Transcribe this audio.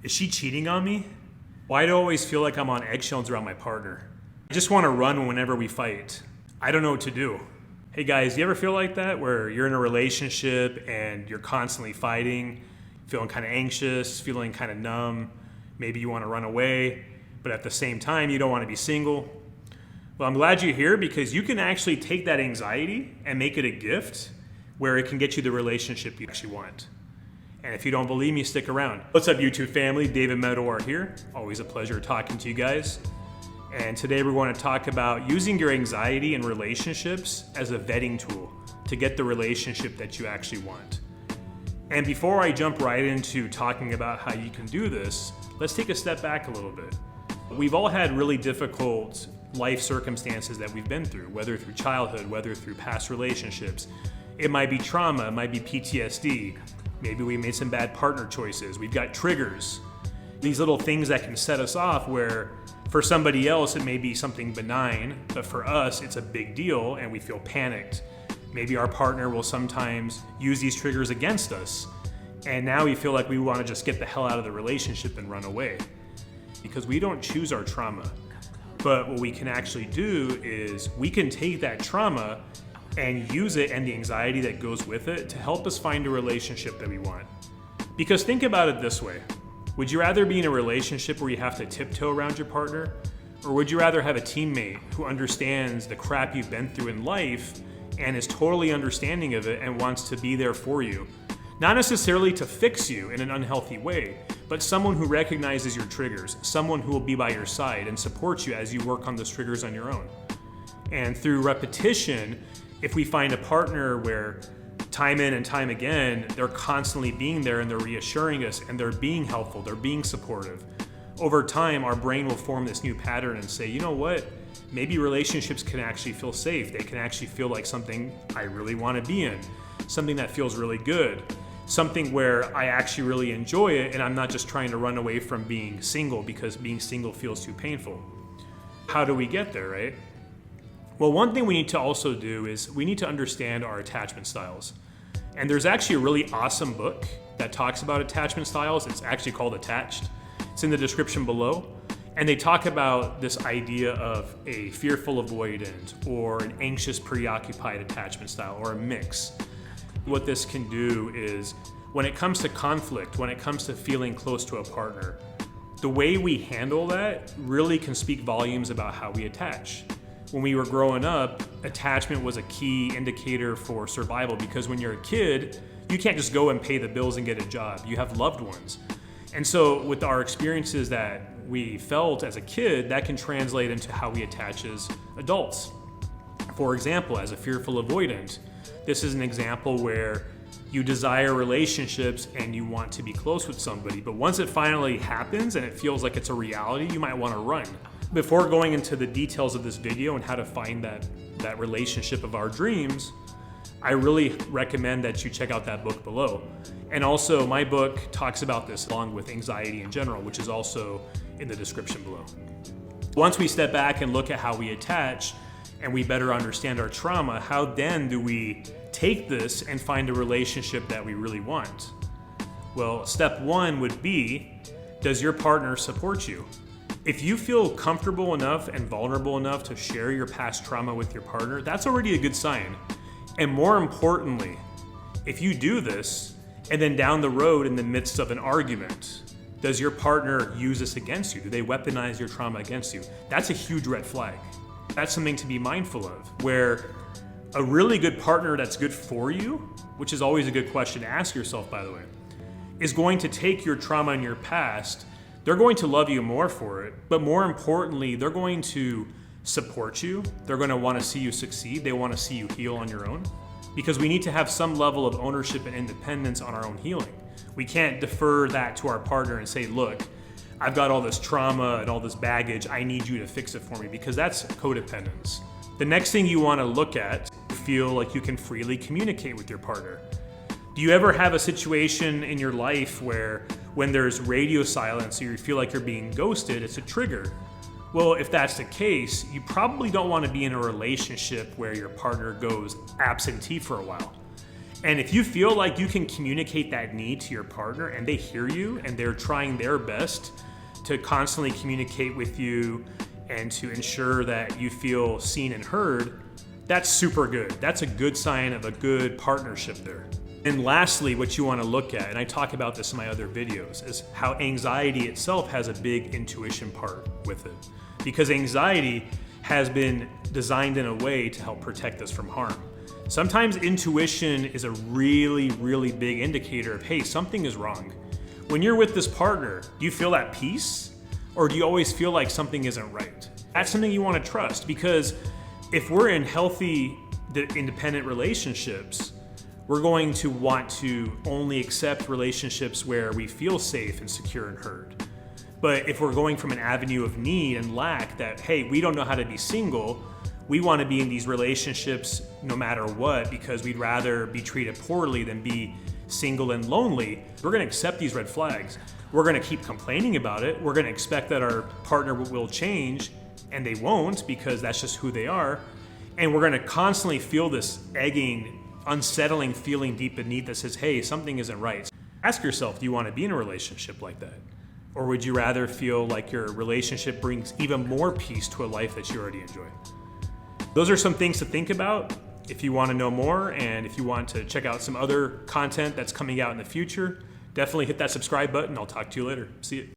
Is she cheating on me? Why do I always feel like I'm on eggshells around my partner? I just want to run whenever we fight. I don't know what to do. Hey guys, you ever feel like that where you're in a relationship and you're constantly fighting, feeling kind of anxious, feeling kind of numb, maybe you want to run away, but at the same time you don't want to be single? Well, I'm glad you're here because you can actually take that anxiety and make it a gift where it can get you the relationship you actually want. And if you don't believe me, stick around. What's up, YouTube family? David Medawar here. Always a pleasure talking to you guys. And today we're going to talk about using your anxiety in relationships as a vetting tool to get the relationship that you actually want. And before I jump right into talking about how you can do this, let's take a step back a little bit. We've all had really difficult life circumstances that we've been through, whether through childhood, whether through past relationships. It might be trauma, it might be PTSD. Maybe we made some bad partner choices. We've got triggers. These little things that can set us off where for somebody else it may be something benign, but for us it's a big deal and we feel panicked. Maybe our partner will sometimes use these triggers against us, and now we feel like we want to just get the hell out of the relationship and run away because we don't choose our trauma. But what we can actually do is we can take that trauma and use it and the anxiety that goes with it to help us find a relationship that we want. Because think about it this way. Would you rather be in a relationship where you have to tiptoe around your partner? Or would you rather have a teammate who understands the crap you've been through in life and is totally understanding of it and wants to be there for you? Not necessarily to fix you in an unhealthy way, but someone who recognizes your triggers, someone who will be by your side and support you as you work on those triggers on your own. And through repetition, if we find a partner where time in and time again, they're constantly being there and they're reassuring us and they're being helpful, they're being supportive, over time, our brain will form this new pattern and say, you know what? Maybe relationships can actually feel safe. They can actually feel like something I really want to be in, something that feels really good, something where I actually really enjoy it and I'm not just trying to run away from being single because being single feels too painful. How do we get there, right? Well, one thing we need to also do is we need to understand our attachment styles. And there's actually a really awesome book that talks about attachment styles. It's actually called Attached. It's in the description below. And they talk about this idea of a fearful avoidant or an anxious preoccupied attachment style or a mix. What this can do is when it comes to conflict, when it comes to feeling close to a partner, the way we handle that really can speak volumes about how we attach. When we were growing up, attachment was a key indicator for survival because when you're a kid, you can't just go and pay the bills and get a job. You have loved ones. And so with our experiences that we felt as a kid, that can translate into how we attach as adults. For example, as a fearful avoidant, this is an example where you desire relationships and you want to be close with somebody, but once it finally happens and it feels like it's a reality, you might want to run. Before going into the details of this video and how to find that relationship of our dreams, I really recommend that you check out that book below. And also my book talks about this along with anxiety in general, which is also in the description below. Once we step back and look at how we attach and we better understand our trauma, how then do we take this and find a relationship that we really want? Well, step one would be, does your partner support you? If you feel comfortable enough and vulnerable enough to share your past trauma with your partner, that's already a good sign. And more importantly, if you do this, and then down the road in the midst of an argument, does your partner use this against you? Do they weaponize your trauma against you? That's a huge red flag. That's something to be mindful of, where a really good partner that's good for you, which is always a good question to ask yourself, by the way, is going to take your trauma in your past. They're going to love you more for it, but more importantly, they're going to support you. They're going to want to see you succeed. They want to see you heal on your own because we need to have some level of ownership and independence on our own healing. We can't defer that to our partner and say, look, I've got all this trauma and all this baggage. I need you to fix it for me because that's codependence. The next thing you want to look at, feel like you can freely communicate with your partner. Do you ever have a situation in your life where when there's radio silence or you feel like you're being ghosted, it's a trigger? Well, if that's the case, you probably don't want to be in a relationship where your partner goes absentee for a while. And if you feel like you can communicate that need to your partner and they hear you and they're trying their best to constantly communicate with you and to ensure that you feel seen and heard, that's super good. That's a good sign of a good partnership there. And lastly, what you want to look at, and I talk about this in my other videos, is how anxiety itself has a big intuition part with it. Because anxiety has been designed in a way to help protect us from harm. Sometimes intuition is a really, really big indicator of, hey, something is wrong. When you're with this partner, do you feel at peace? Or do you always feel like something isn't right? That's something you want to trust, because if we're in healthy, independent relationships, we're going to want to only accept relationships where we feel safe and secure and heard. But if we're going from an avenue of need and lack that, hey, we don't know how to be single, we want to be in these relationships no matter what because we'd rather be treated poorly than be single and lonely, we're going to accept these red flags. We're going to keep complaining about it. We're going to expect that our partner will change, and they won't because that's just who they are. And we're going to constantly feel this egging, unsettling feeling deep beneath that says, hey, something isn't right. Ask yourself, do you want to be in a relationship like that? Or would you rather feel like your relationship brings even more peace to a life that you already enjoy? Those are some things to think about if you want to know more, and if you want to check out some other content that's coming out in the future, definitely hit that subscribe button. I'll talk to you later. See you.